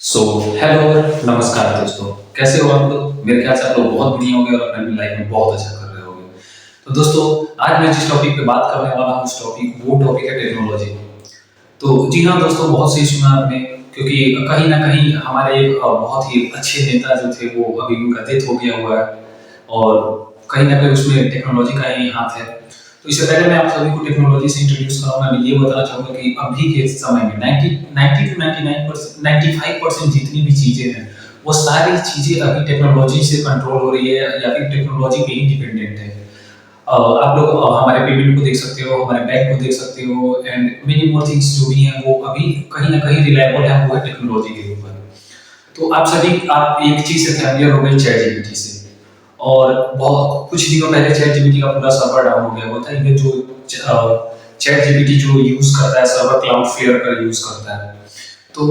So hello, नमस्कार दोस्तों। कैसे हो आप लोग? मेरे ख्याल से आप लोग बहुत बढ़िया होंगे और अपनी लाइफ में बहुत अच्छा कर रहे होंगे। तो दोस्तों, आज मैं जिस टॉपिक पे बात करने वाला हूँ वो टॉपिक है टेक्नोलॉजी। तो जी हाँ दोस्तों, बहुत सही सुना आपने। क्योंकि कहीं न कहीं हमारे एक बहुत ही अच्छे नेता जो थे वो अभी उनका डेथ हो गया हुआ है और कहीं न कहीं उसमें टेक्नोलॉजी का ही हाथ है। तो इससे पहले मैं आप सभी को टेक्नोलॉजी से इंट्रोड्यूस करूँगा, मैं ये बताना चाहूँगा कि अभी के समय में 90 टू 99% 95% जितनी भी चीज़ें हैं, वो सारी चीज़ें अभी टेक्नोलॉजी से कंट्रोल हो रही है या फिर टेक्नोलॉजी पे ही डिपेंडेंट है। आप लोग हमारे पेमेंट को देख सकते हो, हमारे बैंक को देख सकते हो एंड मेनी मोर थिंग्स जो भी हैं वो अभी कहीं न कहीं रिलायबल है वो है टेक्नोलॉजी के ऊपर। तो आप एक चीज़ से फ़ैमिलियर हो गए चैट जीपीटी से और बहुत कुछ दिनों पहले चैट जीपीटी का पूरा सर्वर डाउन हो गया हुआ था। इवन जो चैट जीपीटी जो यूज़ करता है सर्वर क्लाउडफ्लेयर का यूज़ करता है। तो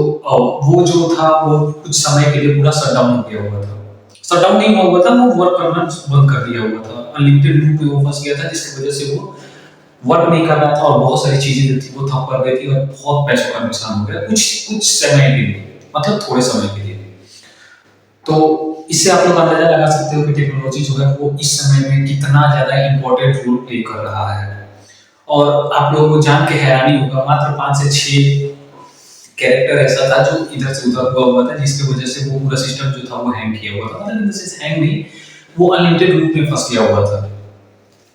वो जो था वो कुछ समय के लिए पूरा शट डाउन हो गया हुआ था। शट डाउन नहीं हुआ हुआ था, वो वर्क करना बंद कर दिया हुआ था। अनलिमिटेड लूप में वो फँस गया था जिसकी वज़ह से वो वर्क नहीं कर रहा था और बहुत सारी चीज़ें जो थी वो ठप पड़ गई थी और बहुत पैसों का नुकसान हो गया कुछ कुछ समय के लिए, मतलब थोड़े समय के लिए। तो इससे आप लोग अंदाजा लगा सकते हो कि टेक्नोलॉजी जो है वो इस समय में कितना ज़्यादा इम्पोर्टेंट रोल प्ले कर रहा है। और आप लोगों को जान के हैरानी होगा, मात्र 5 से 6 कैरेक्टर ऐसा था जो इधर से उधर हुआ हुआ था जिसकी वजह से वो पूरा सिस्टम जो था वो हैंग किया हुआ था। मतलब इन द सेंस हैंग नहीं, वो अनलिमिटेड लूप में फँस गया हुआ था।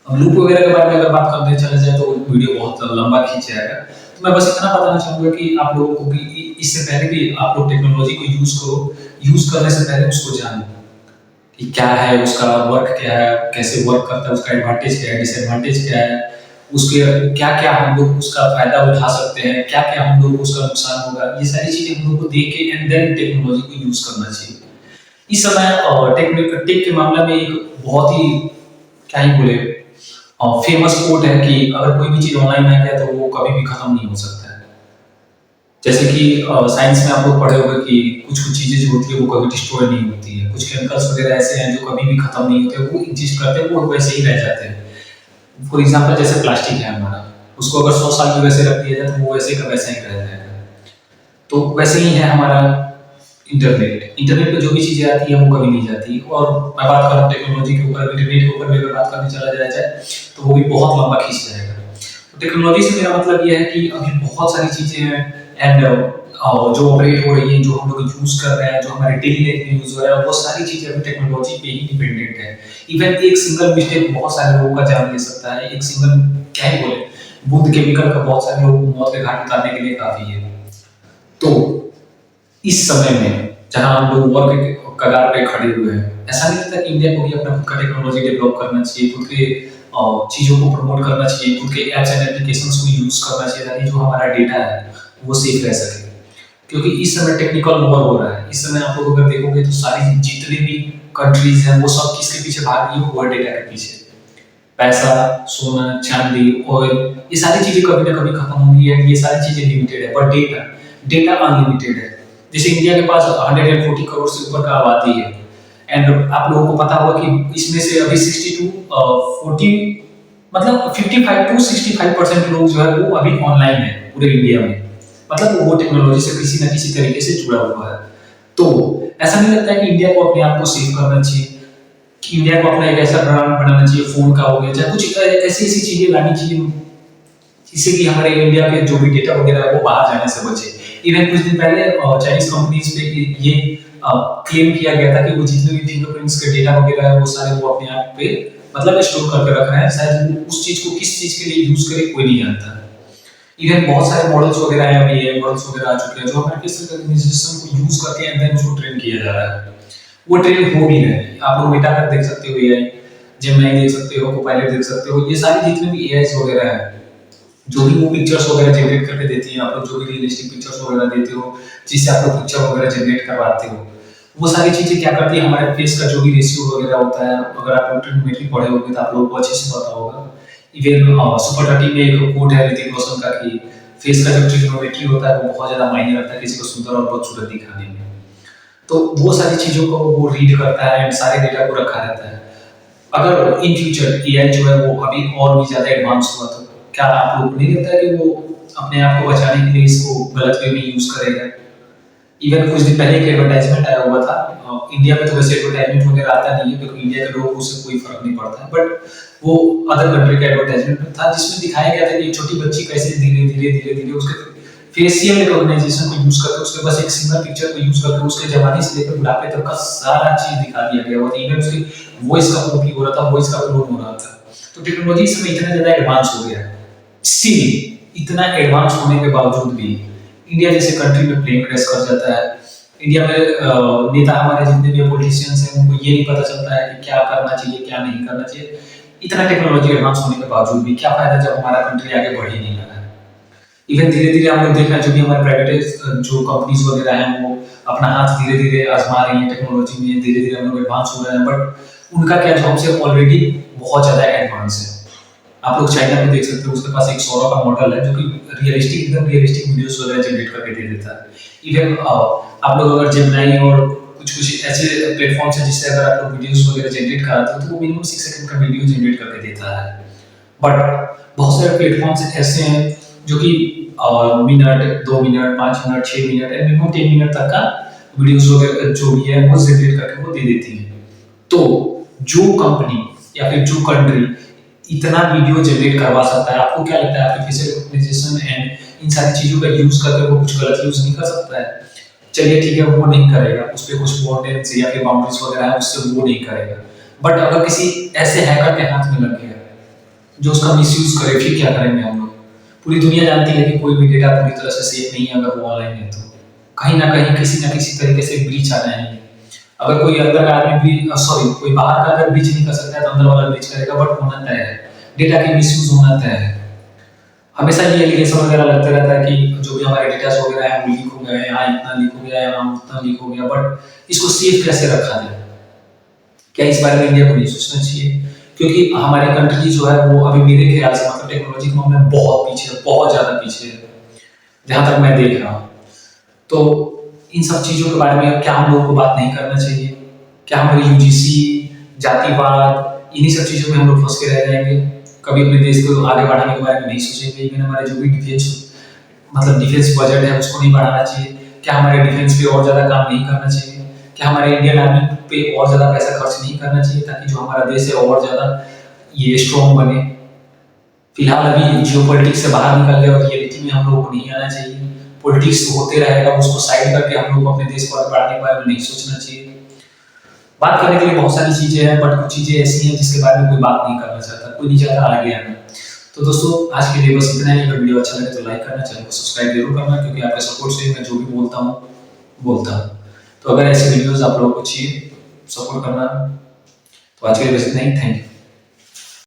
अब लूप वगैरह के बारे में अगर बात करते चला जाए तो वीडियो बहुत लंबा खींच जाएगा। तो मैं बस इतना बताना चाहूँगा कि आप लोगों को भी इससे पहले भी आप लोग टेक्नोलॉजी को यूज़ करो, यूज़ करने से पहले उसको जानो कि क्या है, उसका वर्क क्या है, कैसे वर्क करता है, उसका एडवांटेज क्या है, डिसएडवांटेज क्या है, उसके क्या-क्या हम लोग उसका फ़ायदा उठा सकते हैं, क्या-क्या हम लोग को उसका नुकसान होगा। ये सारी चीज़ें हम लोग को देख के एंड देन टेक्नोलॉजी को यूज़ करना चाहिए। इस समय टेक के मामले में एक बहुत ही क्या ही बोले फेमस कोट है कि अगर कोई भी चीज़ ऑनलाइन आ गया तो वो कभी भी खत्म नहीं हो सकता है। जैसे कि साइंस में आप लोग पढ़े होंगे कि कुछ-कुछ चीज़ें जो होती है वो कभी डिस्ट्रॉय नहीं होती है। कुछ केमिकल्स वगैरह ऐसे हैं जो कभी भी खत्म नहीं होते, वो एग्ज़िस्ट करते हैं, वो वैसे ही रह जाते हैं। फॉर एग्ज़ाम्पल जैसे प्लास्टिक है हमारा, उसको अगर 100 साल भी वैसे रख दिया जाए तो वो वैसे का वैसा ही रह जाएगा। तो वैसे ही है हमारा इंटरनेट। इंटरनेट पे जो भी चीज़ें आती हैं वो कभी नहीं जाती और मैं बात कर रहा हूँ टेक्नोलॉजी के ऊपर, इंटरनेट के ऊपर भी अगर बात करने चला जाया जाए, तो वो भी बहुत लंबा खींच जाएगा। तो टेक्नोलॉजी से मेरा मतलब ये है कि अभी बहुत सारी चीज़ें हैं एंड जो ऑपरेट हो रही हैं, जो हम लोग यूज़ कर रहे हैं, जो हमारे डेली लाइफ में यूज़ हो रहा है, वो सारी चीज़ें अभी टेक्नोलॉजी पे ही डिपेंडेंट है। इवन एक सिंगल मिस्टेक बहुत सारे लोगों का जान ले सकता है। एक सिंगल क्या ही बोले, बूंद केमिकल का बहुत सारे लोगों को मौत के घाट उतारने के लिए काफ़ी है। तो इस समय में जहाँ हम लोग वर्क के कगार पे खड़े हुए हैं, ऐसा नहीं लगता कि इंडिया को भी अपना खुद का टेक्नोलॉजी डेवलप करना चाहिए, खुद के चीज़ों को प्रमोट करना चाहिए, खुद के ऐप्स एंड एप्लीकेशंस को यूज़ करना चाहिए ताकि जो हमारा डेटा है, वो सेफ रह सके। क्योंकि इस समय टेक्निकल वॉर हो रहा है। इस समय आप लोग अगर देखोगे तो सारी जितनी भी कंट्रीज़ हैं, वो सब किसके पीछे भाग रही है? वो डेटा के पीछे। पैसा, सोना, चांदी, ऑयल, ये सारी चीज़ें कभी ना कभी खत्म होंगी एंड ये सारी चीज़ें लिमिटेड है, बट डेटा अनलिमिटेड है। जैसे इंडिया के पास 140 करोड़ से ऊपर का आबादी है एंड आप लोगों को पता होगा कि इसमें से अभी 60 टू 40 मतलब 55 टू 65% लोग जो है वो अभी ऑनलाइन है पूरे इंडिया में। मतलब वो टेक्नोलॉजी से किसी न किसी तरीके से जुड़ा हुआ है। तो ऐसा नहीं लगता है कि इंडिया को अपने आप को सेव करना चाहिए, कि इंडिया को अपना एक ऐसा ब्रांड बनाना चाहिए, फ़ोन का हो गया, चाहे कुछ ऐसी-ऐसी चीज़ें लानी चाहिए जिससे कि हमारे इंडिया के जो भी डेटा वगैरह है वो बाहर जाने से बचे। इवन कुछ दिन पहले चाइनीज़ कंपनीज़ पे ये क्लेम किया गया था कि वो जितने भी फिंगरप्रिंट्स के डेटा वगैरह है वो सारे वो अपने आप पे मतलब स्टोर करके रख रहे हैं। शायद वो उस चीज़ को किस चीज़ के लिए यूज़ करे कोई नहीं जानता। इवन बहुत सारे मॉडल्स वगैरह हैं, अभी एआई मॉडल्स वगैरह आ चुके हैं जो हमारे फेस रिकॉग्निशन को यूज़ करके एंड देन उसको ट्रेन किया जा रहा है। वो ट्रेन हो भी रहा है। आप लोग मेटा का देख सकते हो एआई, जेमिनी देख सकते हो, कोपायलट देख सकते हो। ये सारी जितने भी एआईज़ वगैरह हैं, जो भी वो पिक्चर्स वगैरह जनरेट करके देती हैं, आप लोग जो भी रियलिस्टिक पिक्चर्स वगैरह देते हो, जिससे आप लोग पिक्चर वगैरह जनरेट करवाते हो, वो सारी चीज़ें क्या करती है हमारे फेस का जो भी रेशियो वगैरह होता है, अगर आप लोग ट्रिग्नोमेट्री पढ़े होंगे तो आप लोगों को अच्छे से पता होगा। इवन सुपर 30 में एक कोट है ऋतिक रोशन का कि फेस का जो ट्रिग्नोमेट्री होता है वो बहुत ज़्यादा मायने रखता है किसी को सुंदर और बदसूरत दिखाने में। तो वो सारी चीज़ों को वो रीड करता है एंड सारे डेटा को रखा रहता है। अगर इन फ्यूचर एआई जो है वो अभी और भी ज़्यादा एडवांस हुआ तो क्या आप लोगों को नहीं लगता है कि वो अपने आप को बचाने के लिए इसको गलत वे में यूज़ करेगा? इवन कुछ दिन पहले एक एडवर्टाइजमेंट आया हुआ था। इंडिया में तो वैसे एडवर्टाइजमेंट वगैरह आता नहीं है क्योंकि इंडिया के लोगों को उससे कोई फर्क नहीं पड़ता है, बट वो अदर कंट्री का एडवर्टाइजमेंट था जिसमें दिखाया गया था कि एक छोटी बच्ची कैसे धीरे धीरे धीरे धीरे उसके फेशियल रिकॉग्निशन को यूज करके, उसके बस एक सिंगल पिक्चर को यूज करके उसके जवानी से लेकर बुढ़ापे तक का सारा चीज दिखा दिया गया और इवन उसकी वॉइस का कॉपी हो रहा था, वॉइस का क्लोन हो रहा था। तो टेक्नोलॉजी इसमें इतना ज्यादा एडवांस हो गया है। स्टिल इतना एडवांस होने के बावजूद भी इंडिया जैसे कंट्री में प्लेन क्रैश कर जाता है। इंडिया में नेता हमारे जितने भी पॉलिटिशियंस हैं उनको ये नहीं पता चलता है कि क्या करना चाहिए क्या नहीं करना चाहिए। इतना टेक्नोलॉजी एडवांस होने के बावजूद भी क्या फायदा जब हमारा कंट्री आगे बढ़ ही नहीं रहा है। इवन धीरे धीरे हम लोग देख रहे हैं जो भी हमारे प्राइवेट जो कंपनीज वगैरह हैं वो अपना हाथ धीरे धीरे आजमा रही है टेक्नोलॉजी में, धीरे धीरे हम लोग एडवांस हो रहे हैं, बट उनका क्या जो हमसे ऑलरेडी बहुत ज्यादा एडवांस है। आप लोग चाइना में देख सकते हो, उसके पास एक सौरा का मॉडल है जो कि एकदम रियलिस्टिक वीडियोस वगैरह जनरेट करके दे देता है। इवन आप लोग अगर जेमिनी और कुछ ऐसे प्लेटफॉर्म्स हैं जिससे अगर आप लोग वीडियोस वगैरह जनरेट कराते हो तो वो मिनिमम 6 सेकंड का वीडियो जनरेट करके देता है। बट बहुत सारे प्लेटफॉर्म्स ऐसे हैं जो कि minute 2 minute 5 minute 6 minute and minimum 10 minute तक का वीडियोस वगैरह जो भी है वो जनरेट करके वो दे देती है। तो जो कंपनी या फिर जो कंट्री इतना वीडियो जनरेट करवा सकता है, आपको क्या लगता है आपके फेशियल रिकॉग्निशन एंड इन सारी चीजों का यूज करके वो कुछ गलत यूज नहीं कर सकता है? चलिए ठीक है, वो नहीं करेगा, उस पर कुछ बॉन्डेंस या फिर बाउंड्रीज वगैरह है उससे वो नहीं करेगा। बट अगर किसी ऐसे हैकर के हाथ में लग गया जो उसका मिसयूज करे, फिर क्या करेंगे हम लोग? पूरी दुनिया जानती है कि कोई भी डेटा पूरी तरह से सेफ नहीं है अगर वो ऑनलाइन है, तो कहीं ना कहीं किसी ना किसी तरीके से ब्रीच आना है। अगर कोई अंदर का आदमी भी कोई बाहर का अगर ब्रीच नहीं कर सकता है तो अंदर वाला ब्रीच करेगा, बट होना तय है, डेटा के मिसयूज होना तय है। हमेशा ये एलिगेशन वगैरह लगता रहता है कि जो भी हमारे डेटा वगैरह है वो लीक हो गए, यहाँ इतना लीक हो गया है, वहाँ उतना लीक हो गया, बट इसको सेफ कैसे रखा जाए? क्या इस बारे में इंडिया को नहीं सोचना चाहिए? क्योंकि हमारी कंट्री जो है वो अभी मेरे ख्याल से मतलब टेक्नोलॉजी के मामले में बहुत पीछे है, बहुत ज्यादा पीछे है, जहां तक मैं देख रहा हूँ। तो इन सब चीजों के बारे में क्या हम लोगों को बात नहीं करना चाहिए? क्या हमारी यूजीसी, जातिवाद, इन्हीं सब चीजों में हम लोग फंस के रह जाएंगे? कभी अपने देश को आगे बढ़ाने के बारे में नहीं सोचेंगे? इवन हमारे जो भी डिफेंस बजट है उसको नहीं बढ़ाना चाहिए? क्या हमारे डिफेंस पे और ज्यादा काम नहीं करना चाहिए? क्या हमारे इंडियन आर्मी पे और ज्यादा पैसा खर्च नहीं करना चाहिए ताकि जो हमारा देश है और ज्यादा ये स्ट्रॉन्ग बने? फिलहाल अभी जियोपॉलिटिक्स से बाहर निकल गए और रियलिटी में हम लोगों को नहीं आना चाहिए। पॉलिटिक्स होते रहेगा, उसको साइड करके हम लोग अपने देश को आगे बढ़ाने के बारे में नहीं सोचना चाहिए। बात करने के लिए बहुत सारी चीजें हैं, बट कुछ चीजें ऐसी हैं जिसके बारे में कोई बात नहीं करना चाहता, कोई नहीं चाहता आगे आना। तो दोस्तों आज के लिए बस इतना ही। अगर वीडियो अच्छा लगे तो लाइक करना, चैनल को सब्सक्राइब जरूर करना, क्योंकि आपके सपोर्ट से मैं जो भी बोलता हूँ। तो अगर ऐसे वीडियोस आप लोगों को चाहिए, सपोर्ट करना। तो आज के लिए बस इतना ही। Thank you.